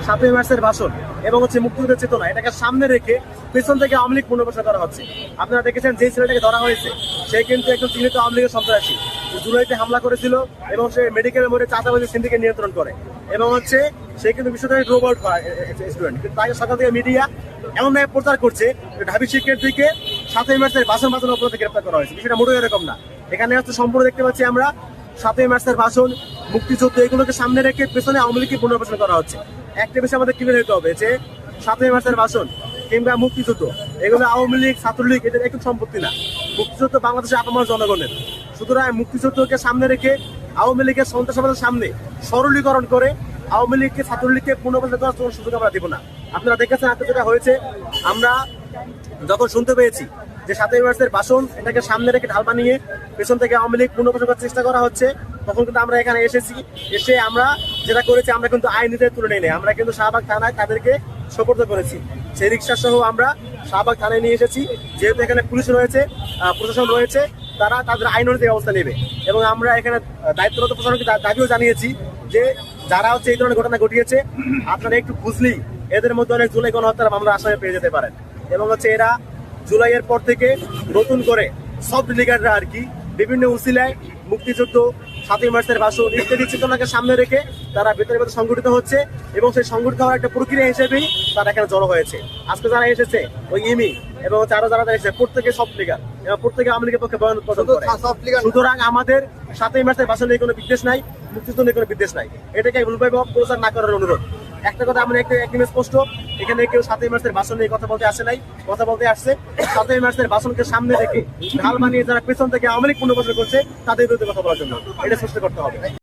7ই মার্চের ভাষণ এবং মুক্তিযুদ্ধের চেতনা এটাকে সামনে রেখে পেছন থেকে আওয়ামী লীগ পুনর্বাসন করা হচ্ছে। আপনারা দেখেছেন যে ছেলেটাকে ধরা হয়েছে সে কিন্তু একজন চিহ্নিত আওয়ামী লীগের সন্ত্রাসী, জুলাইতে হামলা করেছিল এবং সে মেডিকেলের মধ্যে চাঁদাবাজি সিন্ডিকেট নিয়ন্ত্রণ করে এবং সে কিন্তু বিশ্ববিদ্যালয়ের ড্রপ আউট স্টুডেন্ট। কিন্তু তাকে সকাল থেকে মিডিয়া এমনভাবে প্রচার করছে ঢাবি শিক্ষার্থীকে 7ই মার্চের ভাষণ বাঁচানোর অপরাধে গ্রেপ্তার করা হয়েছে। বিষয়টা মোটেও এরকম না। এখানে সম্পূর্ণ দেখতে পাচ্ছি আমরা 7ই মার্চের ভাষণ, মুক্তিযুদ্ধ এগুলোকে সামনে রেখে পেছনে আওয়ামী লীগকে পুনর্বাসন করা হচ্ছে। একটা বিষয় আমাদের ক্লিয়ার হতে হবে যে 7ই মার্চের ভাষণ কিংবা মুক্তিযুদ্ধ এগুলো আওয়ামী লীগ ছাত্রলীগ এদের একটু সম্পত্তি না। মুক্তিযুদ্ধ বাংলাদেশের আপামর জনগণের। সুতরাং মুক্তিযুদ্ধকে সামনে রেখে আওয়ামী লীগের সন্ত্রাসবাদের সামনে সরলীকরণ করে আওয়ামী লীগকে ছাত্রলীগকে পুনর্বাসন করার কোনো সুযোগ আমরা দিব না। আপনারা দেখেছেন আজকে যেটা হয়েছে, আমরা যখন শুনতে পেয়েছি যে 7ই মার্চের ভাষণ এটাকে সামনে রেখে ঢাল বানিয়ে পেছন থেকে আওয়ামী লীগ পুনর্বাসন করার চেষ্টা করা হচ্ছে, তখন কিন্তু আমরা এখানে এসে আমরা যেটা করেছি, আমরা কিন্তু আইন নিজের তুলে নেই, আমরা কিন্তু শাহবাগ থানায় তাদেরকে সোপর্দ করেছি। সেই রিক্সা সহ আমরা শাহবাগ থানায় নিয়ে এসেছি। যেহেতু এখানে পুলিশ রয়েছে, প্রশাসন রয়েছে, তারা তাদের আইন অনুযায়ী ব্যবস্থা নেবে এবং আমরা এখানে দায়িত্বরত প্রশাসনকে দাবিও জানিয়েছি যে যারা এই ধরনের ঘটনা ঘটিয়েছে আপনারা একটু বুঝলেই এদের মধ্যে অনেক জুলাই গণহত্যার মামলা আসামে পেয়ে যেতে পারেন এবং এরা জুলাইয়ের পর থেকে নতুন করে সব লিগাররা বিভিন্ন উসিলায় মুক্তিযুদ্ধ, 7ই মার্চের ভাষণ ইত্যাদি চেতনাকে সামনে রেখে তারা ভেতরে ভেতরে সংগঠিত হচ্ছে এবং সেই সংগঠিত হওয়ার একটা প্রক্রিয়া হিসেবেই তারা এখানে জড়ো হয়েছে। আজকে যারা এসেছে ওই ইমি এবং আরো যারা এসেছে প্রত্যেকে সব লিগার এবং প্রত্যেকে আওয়ামী লীগের পক্ষে বয়ান উৎপাদন করে। সুতরাং আমাদের 7ই মার্চের ভাষণ নিয়ে কোনো বিদ্বেষ নাই, মুক্তিযুদ্ধ নিয়ে কোনো বিদ্বেষ নাই। এটাকে ভুলভাবে প্রচার না করার অনুরোধ। একটা কথা আমরা একদম স্পষ্ট, এখানে কেউ 7ই মার্চের ভাষণ নিয়ে কথা বলতে আসে নাই, কথা বলতে আসছে 7ই মার্চের ভাষণকে সামনে রেখে ঢাল বানিয়ে যারা পেছন থেকে আওয়ামী লীগ পুনর্বাসন করছে তাদের বিরুদ্ধে কথা বলার জন্য। এটা স্পষ্ট করতে হবে।